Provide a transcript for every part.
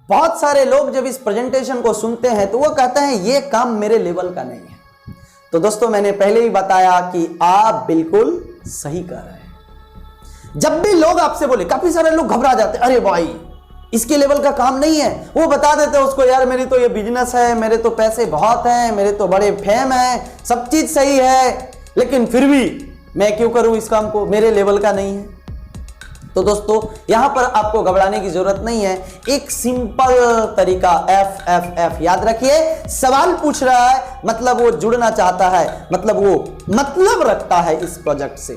बहुत सारे लोग जब इस प्रेजेंटेशन को सुनते हैं तो वो कहते हैं ये काम मेरे लेवल का नहीं है। तो दोस्तों मैंने पहले ही बताया कि आप बिल्कुल सही कर रहे हैं। जब भी लोग आपसे बोले, काफी सारे लोग घबरा जाते हैं, अरे भाई इसके लेवल का काम नहीं है। वो बता देते हैं उसको, यार मेरी तो ये बिजनेस है, मेरे तो पैसे बहुत हैं, मेरे तो बड़े फेम है, सब चीज सही है, लेकिन फिर भी मैं क्यों करूं इस काम को, मेरे लेवल का नहीं है। तो दोस्तों यहां पर आपको घबराने की जरूरत नहीं है। एक सिंपल तरीका FFF याद रखिए। सवाल पूछ रहा है मतलब वो जुड़ना चाहता है, मतलब वो मतलब रखता है इस प्रोजेक्ट से।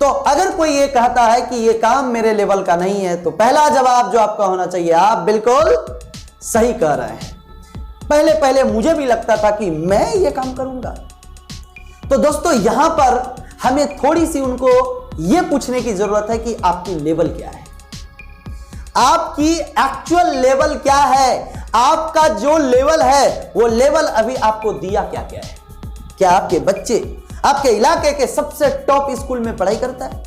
तो अगर कोई ये कहता है कि ये काम मेरे लेवल का नहीं है, तो पहला जवाब जो आपका होना चाहिए, आप बिल्कुल सही कह रहे हैं। पहले पहले मुझे भी लगता था कि मैं ये काम करूंगा। तो दोस्तों यहां पर हमें थोड़ी सी उनको यह पूछने की जरूरत है कि आपकी लेवल क्या है, आपकी एक्चुअल लेवल क्या है, आपका जो लेवल है वो लेवल अभी आपको दिया क्या क्या है। क्या आपके बच्चे आपके इलाके के सबसे टॉप स्कूल में पढ़ाई करता है?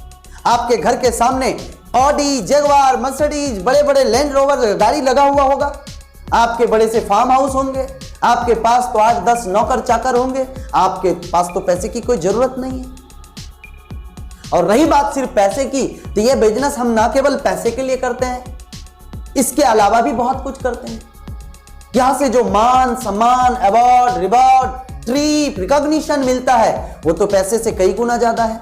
आपके घर के सामने ऑडी, जगुआर, मर्सिडीज, बड़े बड़े लैंड रोवर गाड़ी लगा हुआ होगा, आपके बड़े से फार्म हाउस होंगे, आपके पास तो 8-10 नौकर चाकर होंगे, आपके पास तो पैसे की कोई जरूरत नहीं है। और रही बात सिर्फ पैसे की, तो ये बिजनेस हम ना केवल पैसे के लिए करते हैं, इसके अलावा भी बहुत कुछ करते हैं। यहां से जो मान सम्मान, अवार्ड, रिवॉर्ड, ट्रीट, रिकॉग्निशन मिलता है वो तो पैसे से कई गुना ज्यादा है।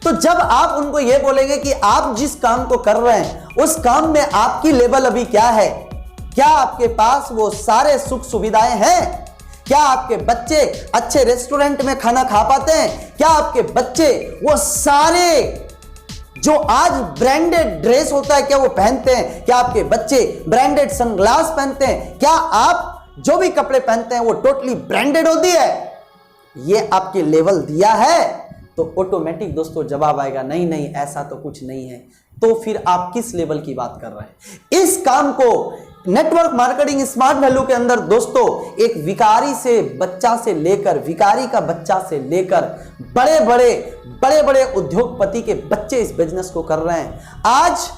तो जब आप उनको ये बोलेंगे कि आप जिस काम को कर रहे हैं उस काम में आपकी लेवल अभी क्या है, क्या आपके पास वो सारे सुख सुविधाएं हैं, क्या आपके बच्चे अच्छे रेस्टोरेंट में खाना खा पाते हैं, क्या आपके बच्चे वो सारे जो आज ब्रांडेड ड्रेस होता है क्या वो पहनते हैं, क्या आपके बच्चे ब्रांडेड सनग्लास पहनते हैं, क्या आप जो भी कपड़े पहनते हैं वो टोटली ब्रांडेड होती है, ये आपके लेवल दिया है? तो ऑटोमेटिक दोस्तों जवाब आएगा नहीं नहीं ऐसा तो कुछ नहीं है। तो फिर आप किस लेवल की बात कर रहे हैं? इस काम को नेटवर्क मार्केटिंग स्मार्ट वैल्यू के अंदर दोस्तों एक भिखारी से बच्चा से लेकर, भिखारी का बच्चा से लेकर बड़े बड़े उद्योगपति के बच्चे इस बिजनेस को कर रहे हैं। आज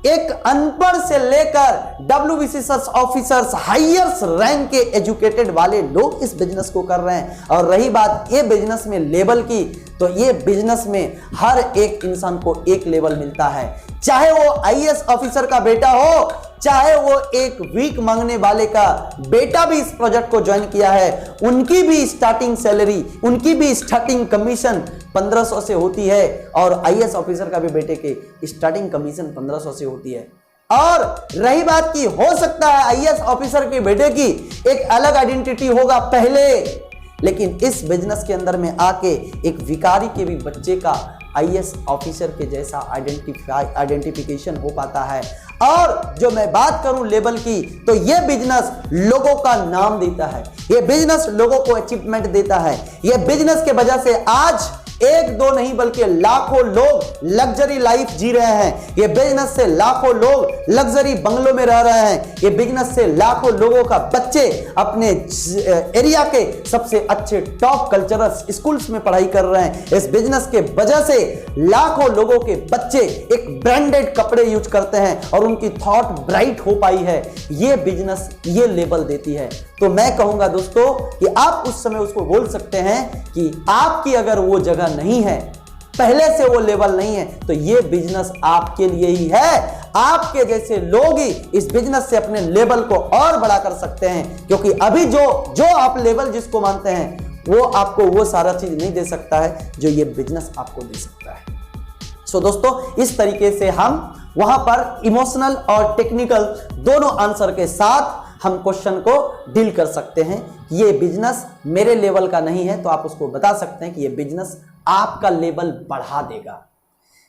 एक अनपढ़ से लेकर WBCS ऑफिसर्स, हाईएस्ट रैंक के एजुकेटेड वाले लोग इस बिजनेस को कर रहे हैं। और रही बात ये बिजनेस में लेवल की, तो ये बिजनेस में हर एक इंसान को एक लेवल मिलता है, चाहे वो IAS ऑफिसर का बेटा हो, चाहे वो एक वीक मांगने वाले का बेटा भी इस प्रोजेक्ट को ज्वाइन किया है, उनकी भी स्टार्टिंग सैलरी, उनकी भी स्टार्टिंग कमीशन 1500 से होती है, और IAS ऑफिसर का भी बेटे के स्टार्टिंग कमीशन 1500 से होती है। और रही बात की, हो सकता है IAS ऑफिसर के बेटे की एक अलग आइडेंटिटी होगा पहले, लेकिन इस बिजनेस के अंदर में आके एक भिखारी के भी बच्चे का IAS ऑफिसर के जैसा आइडेंटिफिकेशन हो पाता है। और जो मैं बात करूं लेवल की, तो ये बिजनेस लोगों का नाम देता है, ये बिजनेस लोगों को अचीवमेंट देता है, ये बिजनेस के वजह से आज एक दो नहीं बल्कि लाखों लोग लग्जरी लाइफ जी रहे हैं। ये बिजनेस से लाखों लोग लग्जरी बंगलों में रह रहे हैं। ये बिजनेस से लाखों लोगों का बच्चे अपने एरिया के सबसे अच्छे टॉप कल्चरल स्कूल्स में पढ़ाई कर रहे हैं। इस बिजनेस के वजह से लाखों लोगों के बच्चे एक ब्रांडेड कपड़े यूज करते हैं और उनकी थॉट ब्राइट हो पाई है। ये बिजनेस ये लेवल देती है। तो मैं कहूंगा दोस्तों कि आप उस समय उसको बोल सकते हैं कि आपकी अगर वो जगह नहीं है, पहले से वो लेवल नहीं है, तो ये बिजनेस आपके लिए ही है। आपके जैसे लोग ही इस बिजनेस से अपने लेवल को और बड़ा कर सकते हैं, क्योंकि अभी जो आप लेवल जिसको मानते हैं वो आपको वो सारा चीज नहीं दे सकता है जो ये बिजनेस आपको दे सकता है। सो दोस्तों इस तरीके से हम वहां पर इमोशनल और टेक्निकल दोनों आंसर के साथ हम क्वेश्चन को डील कर सकते हैं। ये बिजनेस मेरे लेवल का नहीं है, तो आप उसको बता सकते हैं कि ये बिजनेस आपका लेवल बढ़ा देगा,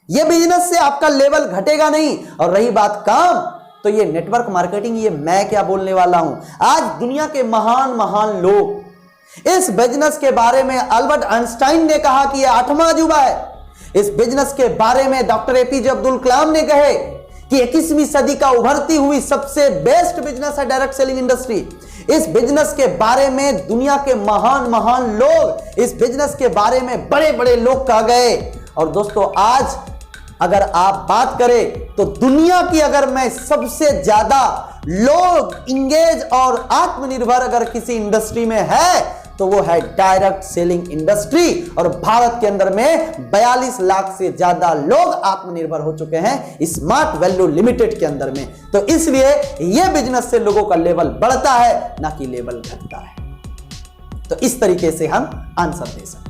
ये बिजनेस से आपका लेवल घटेगा नहीं। और रही बात काम, तो ये नेटवर्क मार्केटिंग, ये मैं क्या बोलने वाला हूं। आज दुनिया के महान महान लोग इस बिजनेस के बारे में, अल्बर्ट आइंस्टाइन ने कहा कि यह 8वां अजूबा है। इस बिजनेस के बारे में डॉक्टर APJ अब्दुल कलाम ने कहे कि 21वीं सदी का उभरती हुई सबसे बेस्ट बिजनेस है डायरेक्ट सेलिंग इंडस्ट्री। इस बिजनेस के बारे में दुनिया के महान महान लोग, इस बिजनेस के बारे में बड़े बड़े लोग कह गए। और दोस्तों आज अगर आप बात करें तो दुनिया की अगर मैं सबसे ज्यादा लोग इंगेज और आत्मनिर्भर अगर किसी इंडस्ट्री में है तो वो है डायरेक्ट सेलिंग इंडस्ट्री। और भारत के अंदर में 42 लाख से ज्यादा लोग आत्मनिर्भर हो चुके हैं स्मार्ट वैल्यू लिमिटेड के अंदर में। तो इसलिए यह बिजनेस से लोगों का लेवल बढ़ता है, ना कि लेवल घटता है। तो इस तरीके से हम आंसर दे सकते हैं।